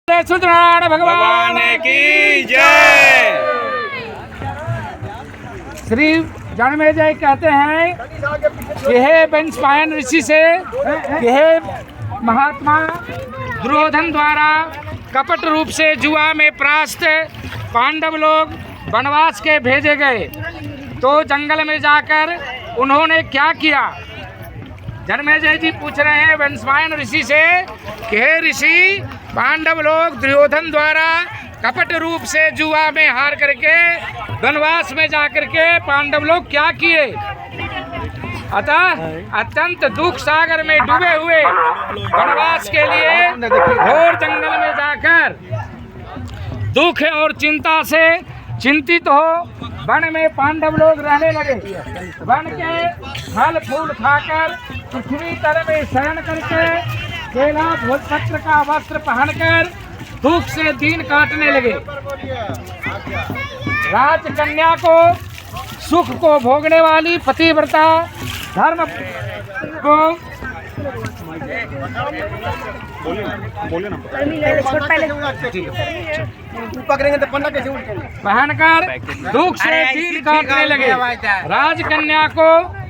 सत्यनारायण भगवान की जय। श्री जन्मेजय कहते हैं कि हे वंशपायन ऋषि से कि हे महात्मा, दुर्योधन द्वारा कपट रूप से जुआ में परास्त पांडव लोग वनवास के भेजे गए तो जंगल में जाकर उन्होंने क्या किया। जन्मेजय जी पूछ रहे हैं वंशपायन ऋषि से कि हे ऋषि, पांडव लोग दुर्योधन द्वारा कपट रूप से जुआ में हार करके वनवास में जाकर के पांडव लोग क्या किए। अतः अत्यंत दुख सागर में डूबे हुए वनवास के लिए घोर जंगल में जाकर दुख और चिंता से चिंतित हो वन में पांडव लोग रहने लगे। वन के फल फूल खाकर पृथ्वी तल में शयन करके केला भोजपत्र का वस्त्र पहनकर दुख से दिन काटने लगे। राजकन्या को सुख को भोगने वाली पतिव्रता धर्म को पहनकर दुख से दिन काटने लगे। राजकन्या को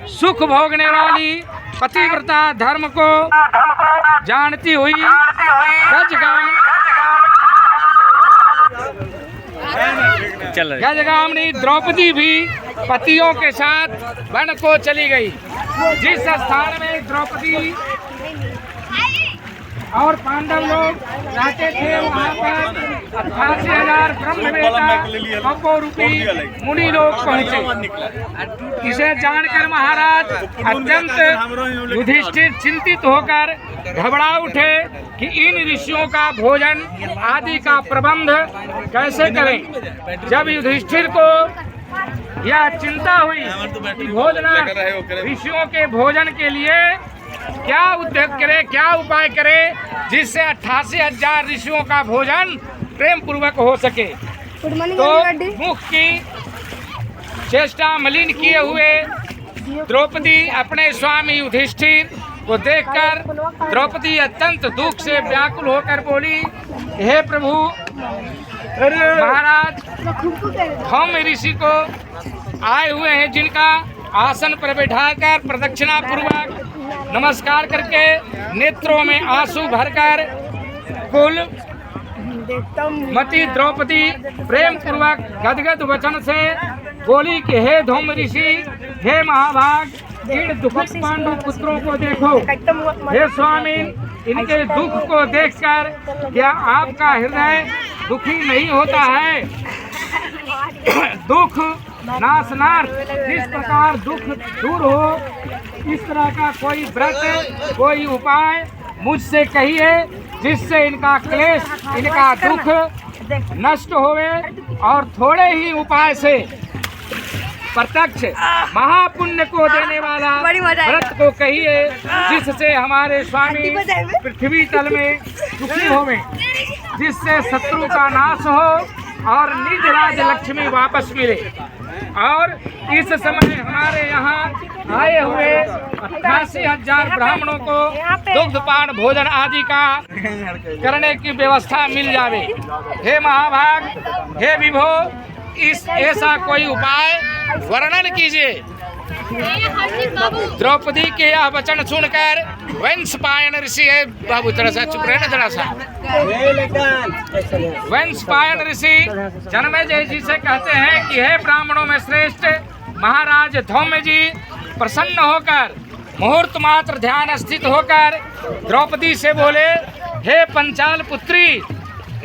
सुख भोगने वाली पतिव्रता धर्म को जानती हुई गजगामिनी द्रौपदी भी पतियों के साथ वन को चली गई। जिस स्थान में द्रौपदी और पांडव लोग रहते थे वहाँ पर 88,000 ब्रह्मवेत्ता कपो रूपी मुनि लोग पहुँचे। इसे जानकर महाराज अत्यंत युधिष्ठिर चिंतित होकर घबरा उठे कि इन ऋषियों का भोजन आदि का प्रबंध कैसे करें। जब युधिष्ठिर को यह चिंता हुई कि भोजन ऋषियों के भोजन के लिए क्या उद्योग करे, क्या उपाय करे जिससे 88,000 ऋषियों का भोजन प्रेम पूर्वक हो सके। तो मुख की चेष्टा मलिन किए हुए द्रौपदी अपने स्वामी युधिष्ठिर को देखकर द्रौपदी अत्यंत दुख से व्याकुल होकर बोली, हे प्रभु महाराज, हम ऋषि को आए हुए हैं जिनका आसन पर बैठाकर प्रदक्षिणा पूर्वक नमस्कार करके नेत्रों में आंसू भरकर कुल मती द्रौपदी प्रेम पूर्वक गदगद वचन से बोली कि हे धूम ऋषि, हे महाभाग, इन दुखद पांडु पुत्रों को देखो। हे स्वामी, इनके दुख को देखकर क्या आपका हृदय दुखी नहीं होता है। दुख नाशनार्थ जिस प्रकार दुख दूर हो, इस तरह का कोई व्रत, कोई उपाय मुझसे कहिए जिससे इनका क्लेश, इनका दुख नष्ट होवे। और थोड़े ही उपाय से प्रत्यक्ष महापुण्य को देने वाला व्रत को कहिए जिससे हमारे स्वामी पृथ्वी तल में सुखी होवे, जिससे शत्रु का नाश हो और निज राज लक्ष्मी वापस मिले। और इस समय हमारे यहाँ आए हुए 88,000 ब्राह्मणों को दुग्धपान भोजन आदि का करने की व्यवस्था मिल जावे। हे महाभाग, हे विभो, इस ऐसा कोई उपाय वर्णन कीजिए। द्रौपदी के यह वचन सुनकर वंशपायन ऋषि, है बाबू जरा सा चुप रहना जरा सा, वंशपायन ऋषि जन्मेजय जी से कहते हैं कि हे ब्राह्मणों में श्रेष्ठ महाराज धौम्य जी, प्रसन्न होकर मुहूर्त मात्र ध्यान स्थित होकर द्रौपदी से बोले, हे पंचाल पुत्री,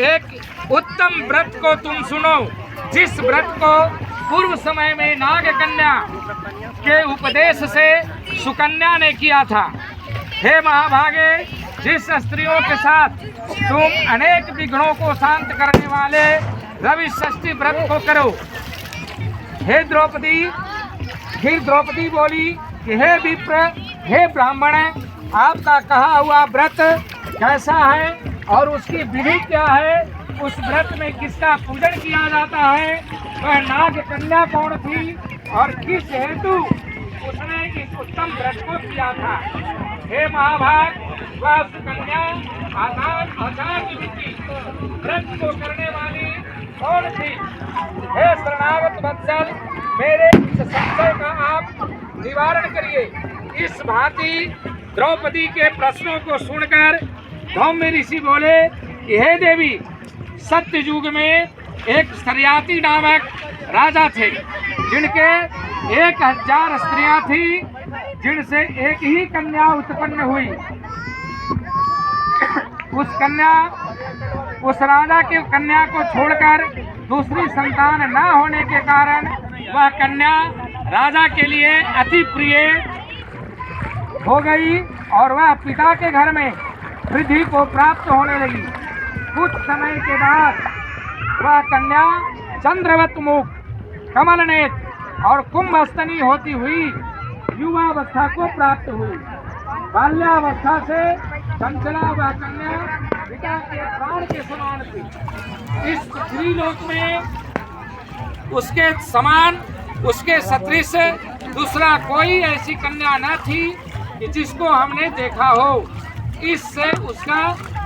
एक उत्तम व्रत को तुम सुनो, जिस व्रत को पूर्व समय में नागकन्या के उपदेश से सुकन्या ने किया था। हे महाभागे, जिस स्त्रियों के साथ तुम अनेक विघ्नों को शांत करने वाले रवि षष्ठी व्रत को करो। हे द्रौपदी, फिर द्रौपदी बोली कि हे विप्र, हे ब्राह्मण, आपका कहा हुआ व्रत कैसा है और उसकी विधि क्या है, उस व्रत में किसका पूजन किया जाता है, वह नाग कन्या कौन थी और किस हेतु उसने इस उत्तम व्रत को किया था। हे महाभाग, वह सुकन्या आचार्य व्रत को करने वाली कौन थी? हे शरणागत वत्सल, मेरे इस संशय का आप निवारण करिए। इस भांति द्रौपदी के प्रश्नों को सुनकर धौम्य ऋषि बोले कि हे देवी, सत्य युग में एक सरियाती नामक राजा थे, जिनके 1000 स्त्रियां थी, जिनसे एक ही कन्या उत्पन्न हुई। उस राजा की कन्या को छोड़कर दूसरी संतान न होने के कारण वह कन्या राजा के लिए अति प्रिय हो गई और वह पिता के घर में वृद्धि को प्राप्त होने लगी। कुछ समय के बाद वह कन्या चंद्रवत मुख, कमल नेत्र और कुंभस्तनी होती हुई युवावस्था को प्राप्त हुई। बाल्यावस्था से चंचला वह कन्या पिता के प्राण के समान थी। इस पृथ्वी लोक में उसके समान, उसके सदृश दूसरा कोई ऐसी कन्या न थी कि जिसको हमने देखा हो। इससे उसका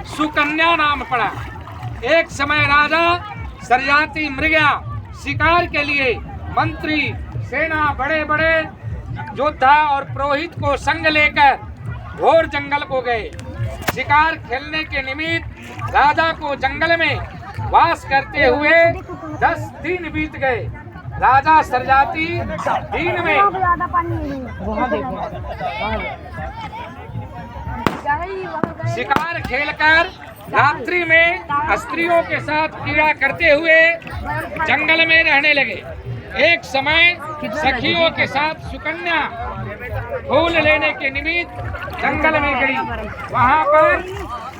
सुकन्या नाम पड़ा। एक समय राजा सरियाती मृगा शिकार के लिए मंत्री, सेना, बड़े बड़े योद्धा और पुरोहित को संग लेकर घोर जंगल को गए। शिकार खेलने के निमित्त राजा को जंगल में वास करते हुए 10 दिन बीत गए। राजा सरियाती दिन में शिकार खेलकर रात्रि में स्त्रियों के साथ क्रीड़ा करते हुए जंगल में रहने लगे। एक समय सखियों के साथ सुकन्या फूल लेने के निमित्त जंगल में गई। वहां पर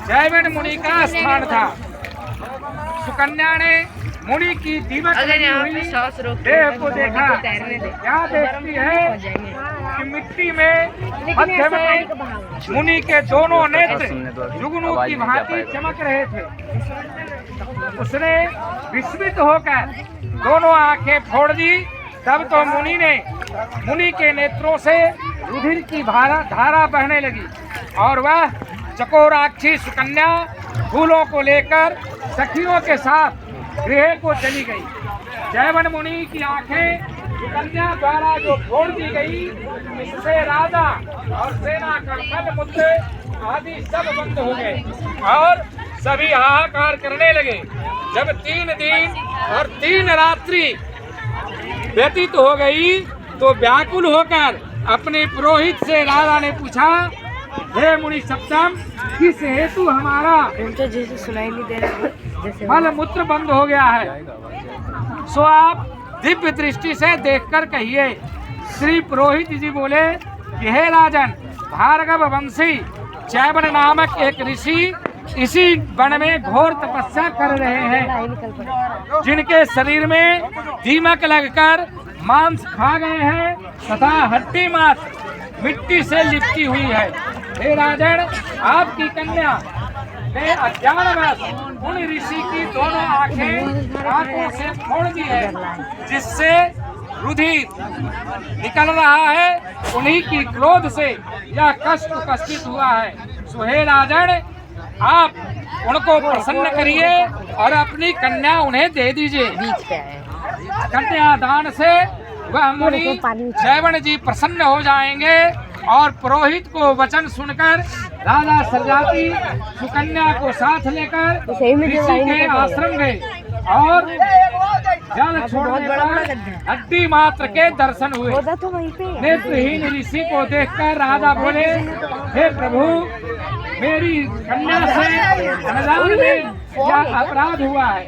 जैवन मुनि का स्थान था। सुकन्या ने मुनि की दीमक लगी हुई देह को देखा। क्या देखती है कि मिट्टी में मध्य में मुनि के दोनों नेत्र जुगनू की भांति चमक रहे थे। उसने विस्मित होकर दोनों आंखें फोड़ दी। तब तो मुनि के नेत्रों से रुधिर की धारा बहने लगी और वह चकोराक्षी सुकन्या फूलों को लेकर सखियों के साथ गृह को चली गई। जैवन मुनि की आंखें सुकन्या द्वारा जो फोड़ दी गई, इससे राजा और सेना का खल मुद्दे आदि सब बंद हो गए और सभी हाहाकार करने लगे। जब 3 दिन और 3 रात्रि व्यतीत हो गई तो व्याकुल होकर अपने पुरोहित से राजा ने पूछा, हे मुनि सप्तम, किस हेतु हमारा जैसे सुनाई नहीं दे रहा, मल मूत्र बंद हो गया है, सो आप दिव्य दृष्टि से देखकर कहिए। श्री पुरोहित जी बोले कि हे राजन, भार्गव वंशी जैवन नामक एक ऋषि इसी वन में घोर तपस्या कर रहे हैं, जिनके शरीर में दीमक लगकर मांस खा गए हैं तथा हड्डी मांस मिट्टी से लिपटी हुई है। हे राजन, आपकी कन्या ने अज्ञानवश उन ऋषि की दोनों आंखों से फोड़ दी है, जिससे रुधिर निकल रहा है। उन्हीं की क्रोध से यह कष्ट उपस्थित हुआ है। सो हे राजन, आप उनको प्रसन्न करिए और अपनी कन्या उन्हें दे दीजिए। कन्यादान से वह मुनि जैवन जी प्रसन्न हो जाएंगे। और पुरोहित को वचन सुनकर राजा सरियाती सुकन्या को साथ लेकर ऋषि के आश्रम गए और जल छोड़ने पर हड्डी मात्र के दर्शन हुए। नेत्रहीन ऋषि को देखकर राजा बोले, हे प्रभु, मेरी कन्या से अनजान में क्या अपराध हुआ है,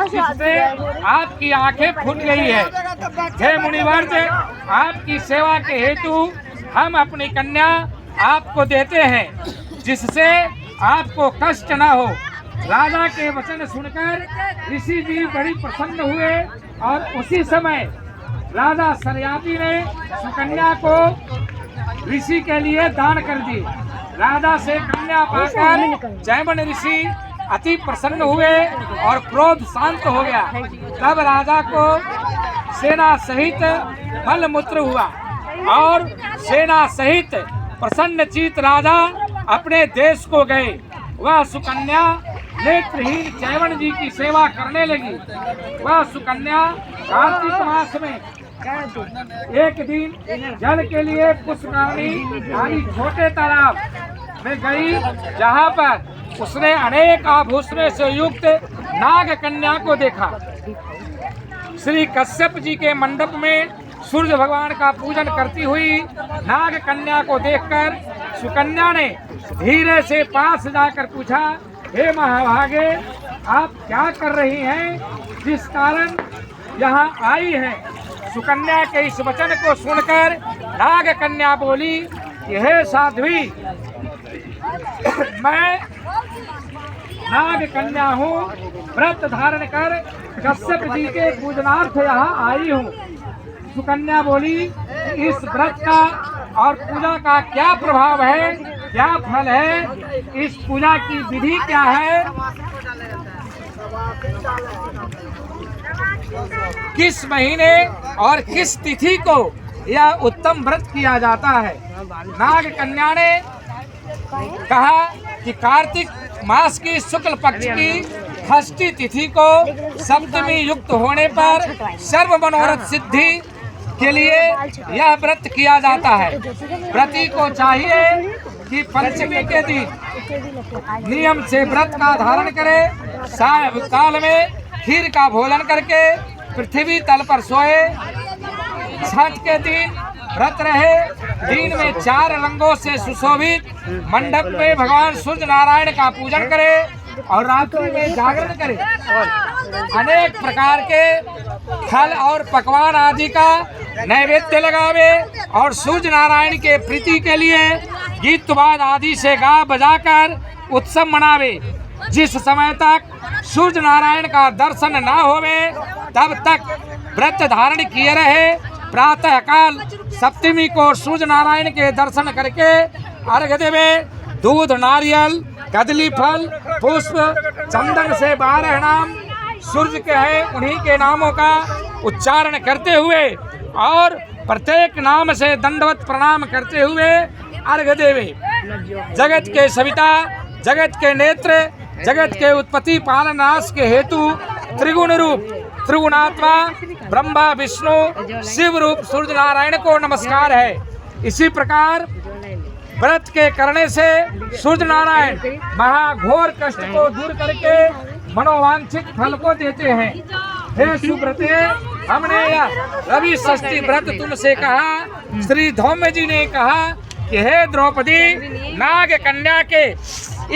जिससे आपकी आंखें फूट गई है। हे मुनिवर्ज, आपकी सेवा के हेतु हम अपनी कन्या आपको देते हैं, जिससे आपको कष्ट न हो। राजा के वचन सुनकर ऋषि जी बड़ी प्रसन्न हुए और उसी समय राजा सरियाती ने सुकन्या को ऋषि के लिए दान कर दी। राजा से कन्या पाकर जैवन ऋषि अति प्रसन्न हुए और क्रोध शांत हो गया। तब राजा को सेना सहित मल मूत्र हुआ और सेना सहित प्रसन्नचित राजा अपने देश को गए। वह सुकन्या नेत्रहीन चैवन जी की सेवा करने लगी। वह सुकन्या कार्तिक मास में एक दिन जल के लिए पुष्करणी यानी छोटे तालाब में गई, जहाँ पर उसने अनेक आभूषणों से युक्त नाग कन्या को देखा। श्री कश्यप जी के मंडप में सूर्य भगवान का पूजन करती हुई नाग कन्या को देखकर सुकन्या ने धीरे से पास जाकर पूछा, हे महाभागे, आप क्या कर रही हैं, जिस कारण यहाँ आई हैं? सुकन्या के इस वचन को सुनकर नाग कन्या बोली, हे साध्वी, मैं नाग कन्या हूँ, व्रत धारण कर कश्यप जी के पूजनार्थ यहाँ आई हूँ। सुकन्या बोली, इस व्रत का और पूजा का क्या प्रभाव है, क्या फल है, इस पूजा की विधि क्या है, किस महीने और किस तिथि को यह उत्तम व्रत किया जाता है? नाग कन्या ने कहा कि कार्तिक मास की शुक्ल पक्ष की षष्ठी तिथि को सप्तमी युक्त होने पर सर्व मनोरथ सिद्धि के लिए यह व्रत किया जाता है। व्रती को चाहिए कि पंचमी के दिन नियम से व्रत का धारण करे, साय काल में खीर का भोजन करके पृथ्वी तल पर सोए, छठ के दिन व्रत रहे, दिन में 4 रंगों से सुशोभित मंडप में भगवान सूर्य नारायण का पूजन करे और रात्रि में जागरण करे, अनेक प्रकार के फल और पकवान आदि का नैवेद्य लगावे और सूर्य नारायण के प्रीति के लिए गीत वाद आदि से गा बजाकर उत्सव मनावे। जिस समय तक सूर्य नारायण का दर्शन न होवे तब तक व्रत धारण किए रहे। प्रातः काल सप्तमी को सूर्य नारायण के दर्शन करके अर्घ देवे। दूध, नारियल, कदली फल, पुष्प, चंदन से 12 नाम सूर्य के हैं, उन्हीं के नामों का उच्चारण करते हुए और प्रत्येक नाम से दंडवत प्रणाम करते हुए अर्घ देवे। जगत के सविता, जगत के नेत्र, जगत के उत्पत्ति पालन नाश के हेतु त्रिगुण रूप त्रिगुणात्मा ब्रह्मा विष्णु शिव रूप सूर्य नारायण को नमस्कार है। इसी प्रकार व्रत के करने से सूर्य नारायण महाघोर कष्ट को दूर करके मनोवांछित फल को देते हैं। हे सुब्रते, हमने यह रवि षष्ठी व्रत तुमसे कहा। श्री धौम्य जी ने कहा कि हे द्रौपदी, नाग कन्या के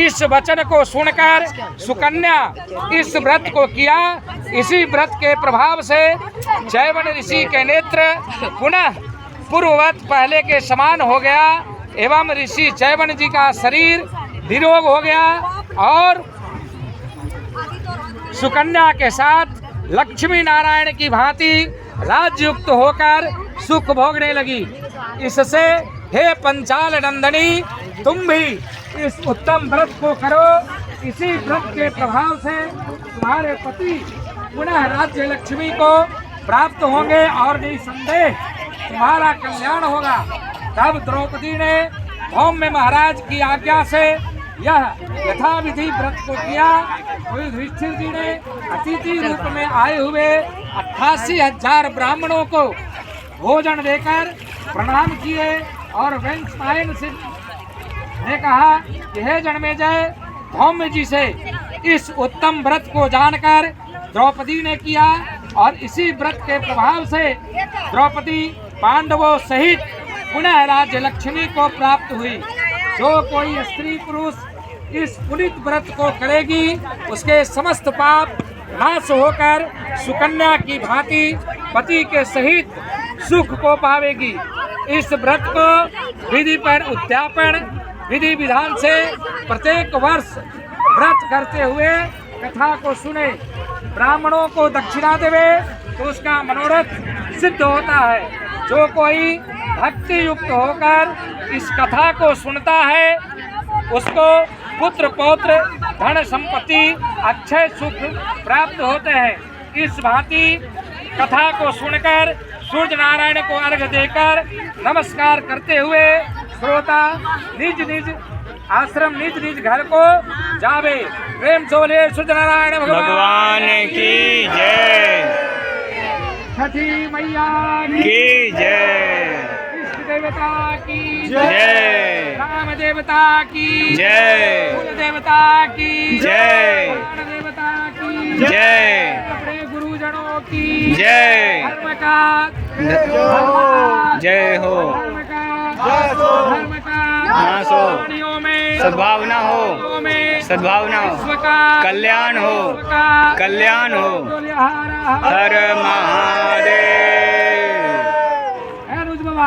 इस वचन को सुनकर सुकन्या इस व्रत को किया। इसी व्रत के प्रभाव से चैवन ऋषि के नेत्र पुनः पूर्ववत पहले के समान हो गया एवं ऋषि चैवन जी का शरीर निरोग हो गया और सुकन्या के साथ लक्ष्मी नारायण की भांति राजयुक्त होकर सुख भोगने लगी। इससे हे पंचाल नंदनी, तुम भी इस उत्तम व्रत को करो। इसी व्रत के प्रभाव से तुम्हारे पति पुनः राज्य लक्ष्मी को प्राप्त होंगे और निसंदेह तुम्हारा कल्याण होगा। तब द्रौपदी ने धौम्य महाराज की आज्ञा से यह यथाविधि व्रत को किया। युधिष्ठिर जी ने अतिथि रूप में आए हुए 88,000 ब्राह्मणों को भोजन देकर प्रणाम किए और वैशंपायन ने कहा कि हे जन्मेजय, धौम्य जी से इस उत्तम व्रत को जानकर द्रौपदी ने किया और इसी व्रत के प्रभाव से द्रौपदी पांडवों सहित पुनः राज्य लक्ष्मी को प्राप्त हुई। जो कोई स्त्री पुरुष इस पुनीत व्रत को करेगी उसके समस्त पाप नाश होकर सुकन्या की भांति पति के सहित सुख को पावेगी। इस व्रत को विधि पर उद्यापन विधि विधान से प्रत्येक वर्ष व्रत करते हुए कथा को सुने, ब्राह्मणों को दक्षिणा देवे तो उसका मनोरथ सिद्ध होता है। जो कोई भक्ति युक्त होकर इस कथा को सुनता है उसको पुत्र पौत्र धन संपत्ति अक्षय सुख प्राप्त होते हैं। इस भांति कथा को सुनकर सूर्य नारायण को अर्घ देकर नमस्कार करते हुए श्रोता निज निज आश्रम निज निज घर को जावे। प्रेम से बोले सूर्यनारायण भगवान की जय, छठी मैया की जय, इष्ट देवता की जय, राम देवता की जय, कुल देवता की जय, प्राण देवता की जय, अपने गुरुजनों की जय, धर्म का जय हो, धर्म का नाश हो, प्राणियों में सद्भावना हो, प्राणियों में सद्भावना हो, विश्व का कल्याण हो, विश्व का कल्याण हो। बोलिए हर हर हर महादेव।